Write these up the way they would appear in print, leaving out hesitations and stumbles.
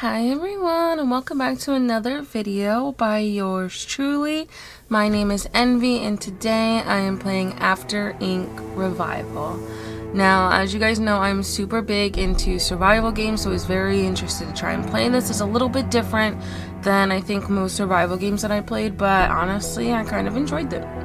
Hi everyone, and welcome back to another video by yours truly. My name is Envy and today I am playing After Ink Revival. Now, as you guys know, I'm super big into survival games, so I was very interested to try and play this. It's a little bit different than I think most survival games that I played, but honestly I kind of enjoyed them.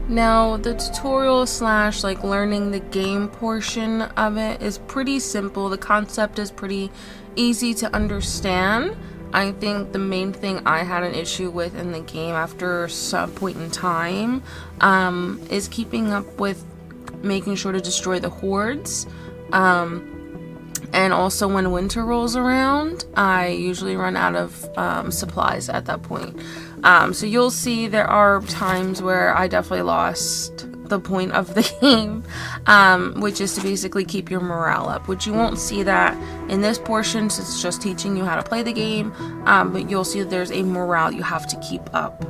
Now, the tutorial slash like learning the game portion of it is pretty simple. The concept is pretty easy to understand. I think the main thing I had an issue with in the game after some point in time is keeping up with making sure to destroy the hordes. And also when winter rolls around, I usually run out of supplies at that point. So you'll see there are times where I definitely lost the point of the game, which is to basically keep your morale up, which you won't see that in this portion since it's just teaching you how to play the game, but you'll see that there's a morale you have to keep up.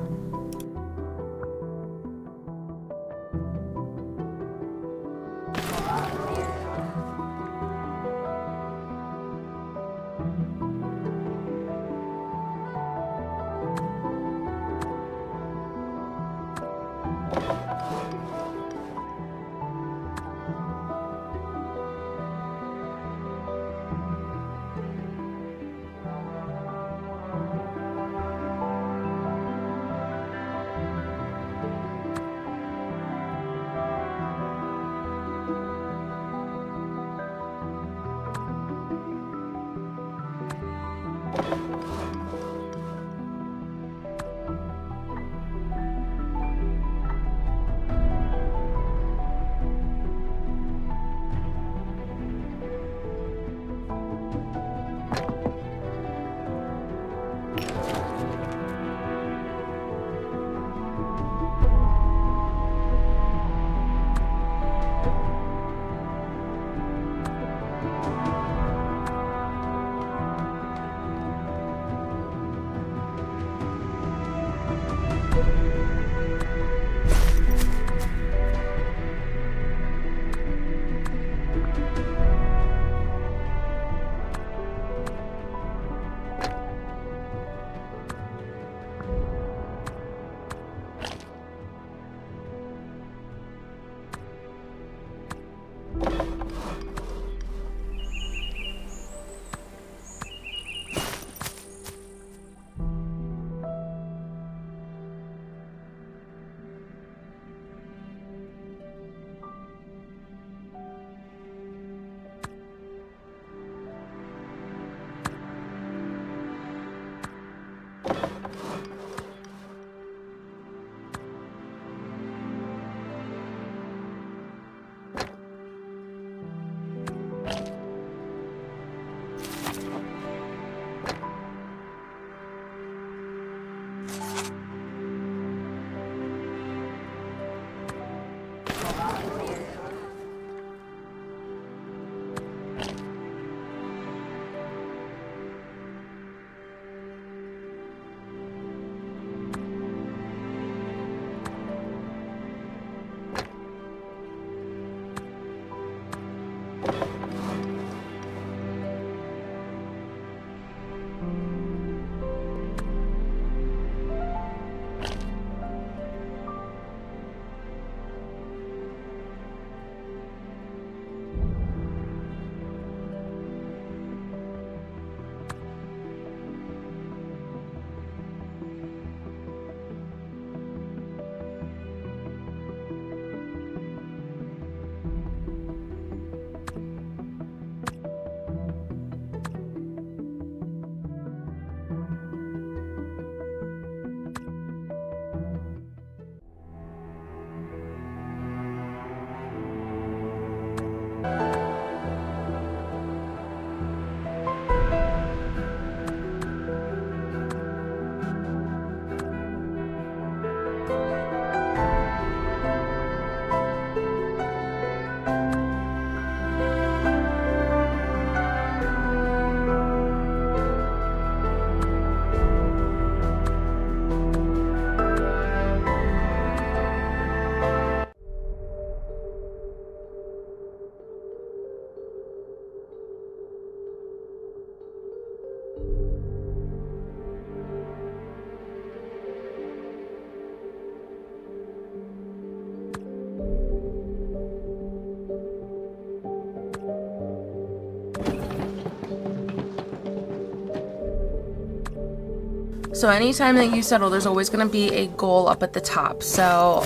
So anytime that you settle, there's always going to be a goal up at the top. So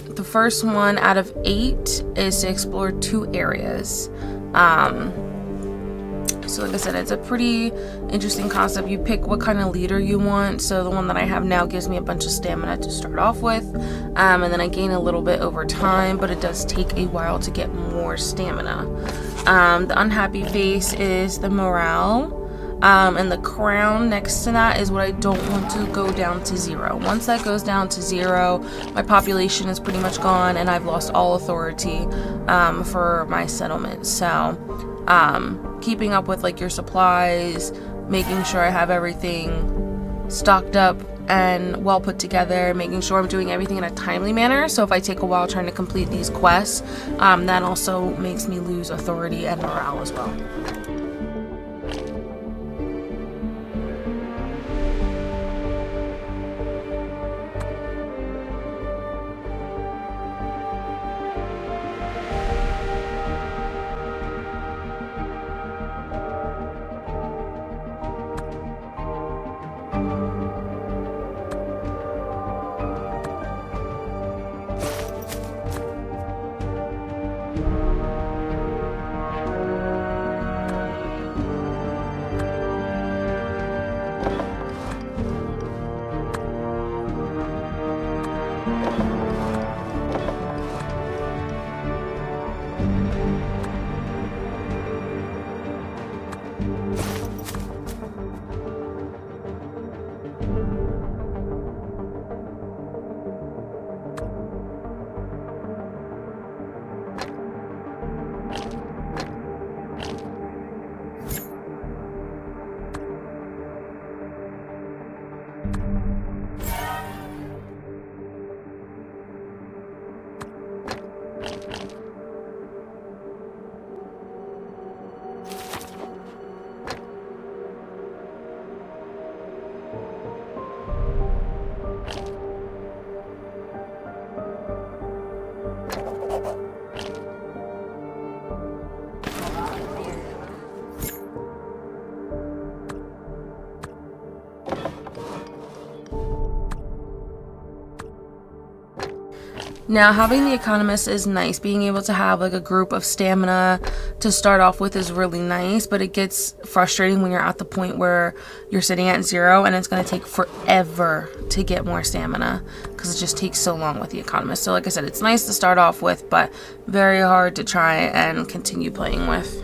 the first one out of 8 is to explore 2 areas. So like I said, it's a pretty interesting concept. You pick what kind of leader you want. So the one that I have now gives me a bunch of stamina to start off with, and then I gain a little bit over time, but it does take a while to get more stamina. The unhappy face is the morale, and the crown next to that is what I don't want to go down to 0. Once that goes down to 0, my population is pretty much gone and I've lost all authority for my settlement. So keeping up with like your supplies, making sure I have everything stocked up and well put together, making sure I'm doing everything in a timely manner. So if I take a while trying to complete these quests, that also makes me lose authority and morale as well. Now, having the economist is nice. Being able to have like a group of stamina to start off with is really nice, but it gets frustrating when you're at the point where you're sitting at 0 and it's going to take forever to get more stamina because it just takes so long with the economist. So like I said, it's nice to start off with, but very hard to try and continue playing with.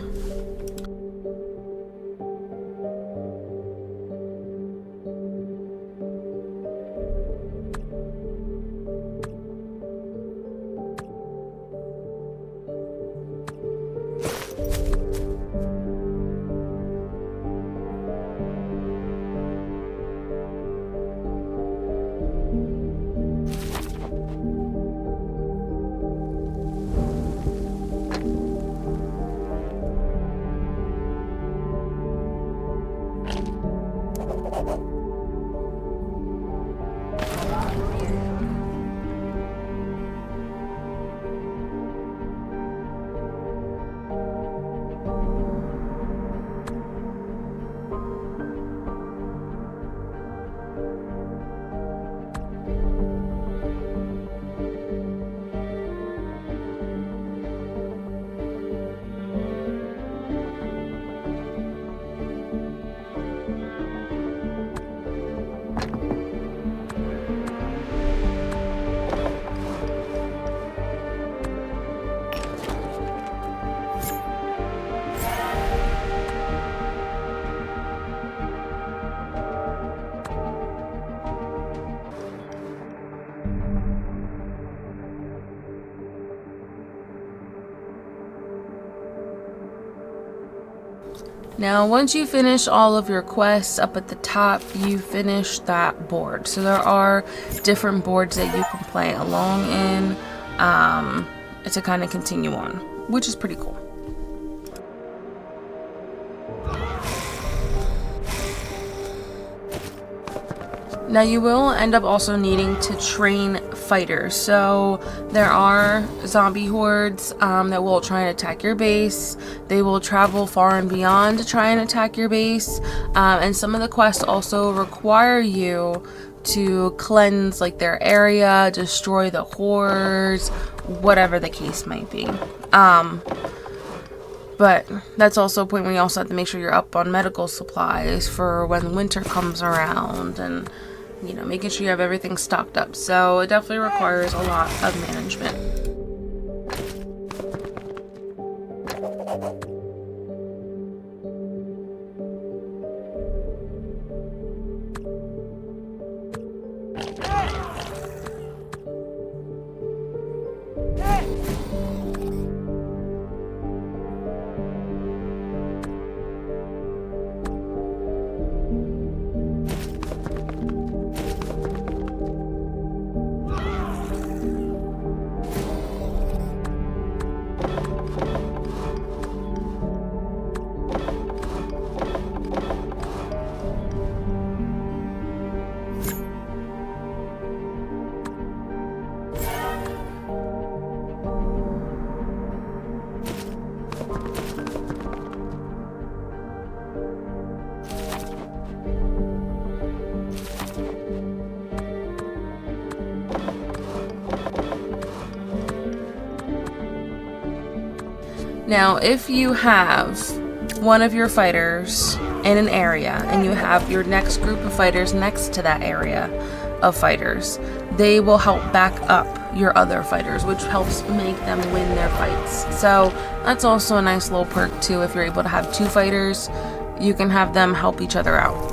Now, once you finish all of your quests up at the top, you finish that board. So there are different boards that you can play along in to kind of continue on, which is pretty cool. Now you will end up also needing to train fighters. So there are zombie hordes that will try and attack your base. They will travel far and beyond to try and attack your base. And some of the quests also require you to cleanse like their area, destroy the hordes, whatever the case might be. But that's also a point where you also have to make sure you're up on medical supplies for when winter comes around, and you know, making sure you have everything stocked up. So it definitely requires a lot of management. Now, if you have one of your fighters in an area and you have your next group of fighters next to that area of fighters, they will help back up your other fighters, which helps make them win their fights. So that's also a nice little perk too. If you're able to have two fighters, you can have them help each other out.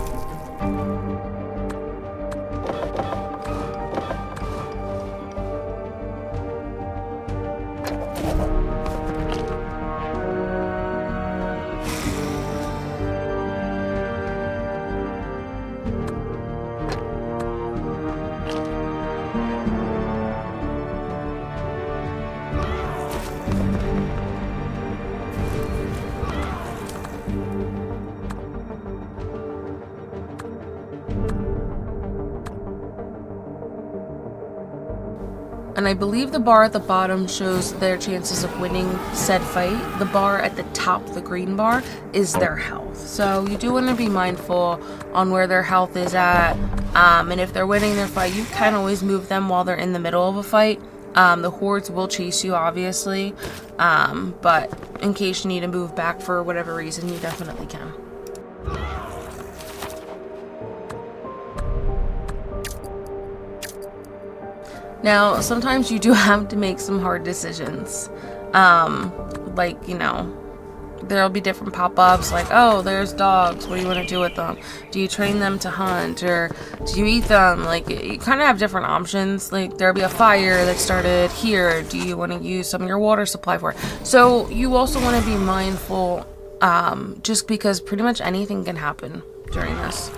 And I believe the bar at the bottom shows their chances of winning said fight. The bar at the top, the green bar, is their health. So you do want to be mindful on where their health is at. And if they're winning their fight, you can always move them while they're in the middle of a fight. The hordes will chase you, obviously. But in case you need to move back for whatever reason, you definitely can. Now, sometimes you do have to make some hard decisions. Like, you know, there'll be different pop-ups like, oh, there's dogs. What do you want to do with them? Do you train them to hunt, or do you eat them? Like, you kind of have different options. Like, there'll be a fire that started here. Do you want to use some of your water supply for it? So you also want to be mindful, just because pretty much anything can happen during this.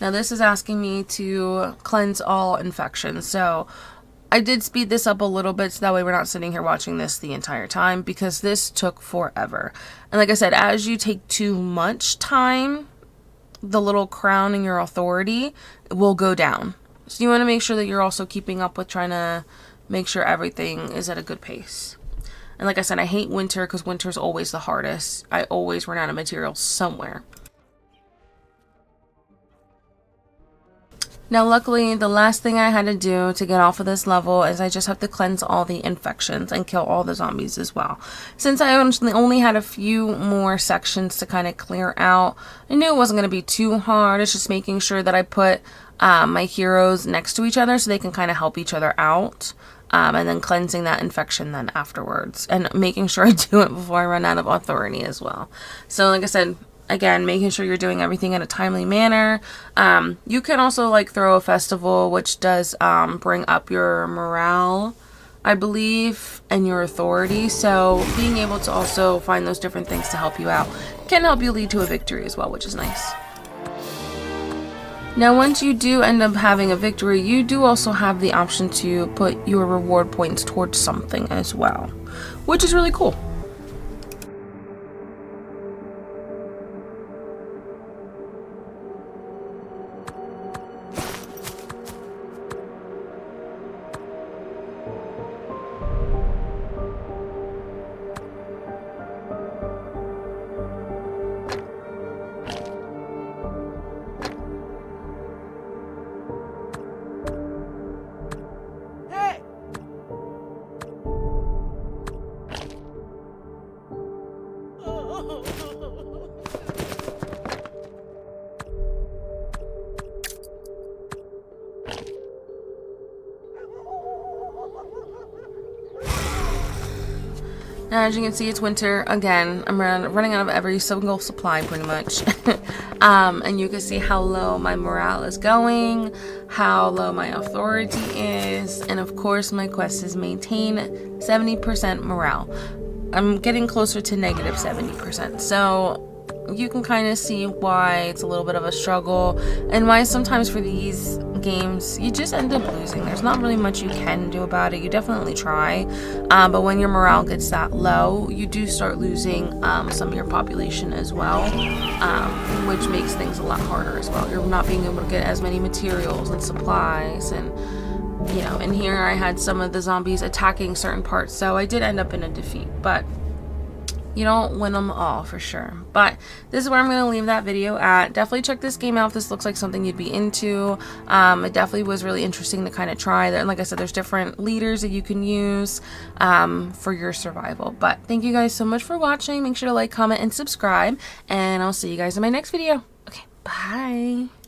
Now this is asking me to cleanse all infections. So I did speed this up a little bit so that way we're not sitting here watching this the entire time, because this took forever. And like I said, as you take too much time, the little crown in your authority will go down. So you want to make sure that you're also keeping up with trying to make sure everything is at a good pace. And like I said, I hate winter because winter is always the hardest. I always run out of material somewhere. Now, luckily, the last thing I had to do to get off of this level is I just have to cleanse all the infections and kill all the zombies as well. Since I only had a few more sections to kind of clear out, I knew it wasn't going to be too hard. It's just making sure that I put my heroes next to each other so they can kind of help each other out. And then cleansing that infection then afterwards. And making sure I do it before I run out of authority as well. So like I said, again, making sure you're doing everything in a timely manner. You can also like throw a festival, which does bring up your morale, I believe, and your authority. So being able to also find those different things to help you out can help you lead to a victory as well, which is nice. Now, once you do end up having a victory, you do also have the option to put your reward points towards something as well, which is really cool. Now, as you can see, it's winter again. I'm running out of every single supply pretty much. And you can see how low my morale is going, how low my authority is, and of course my quest is maintain 70% morale. I'm getting closer to negative 70%. So you can kind of see why it's a little bit of a struggle, and why sometimes for these games you just end up losing. There's not really much you can do about it. You definitely try, but when your morale gets that low, you do start losing some of your population as well, which makes things a lot harder as well. You're not being able to get as many materials and supplies, and you know, and here I had some of the zombies attacking certain parts, so I did end up in a defeat, but you don't win them all for sure. But this is where I'm going to leave that video at. Definitely check this game out if this looks like something you'd be into. It definitely was really interesting to kind of try. And like I said, there's different leaders that you can use for your survival. But thank you guys so much for watching. Make sure to like, comment, and subscribe. And I'll see you guys in my next video. Okay, bye.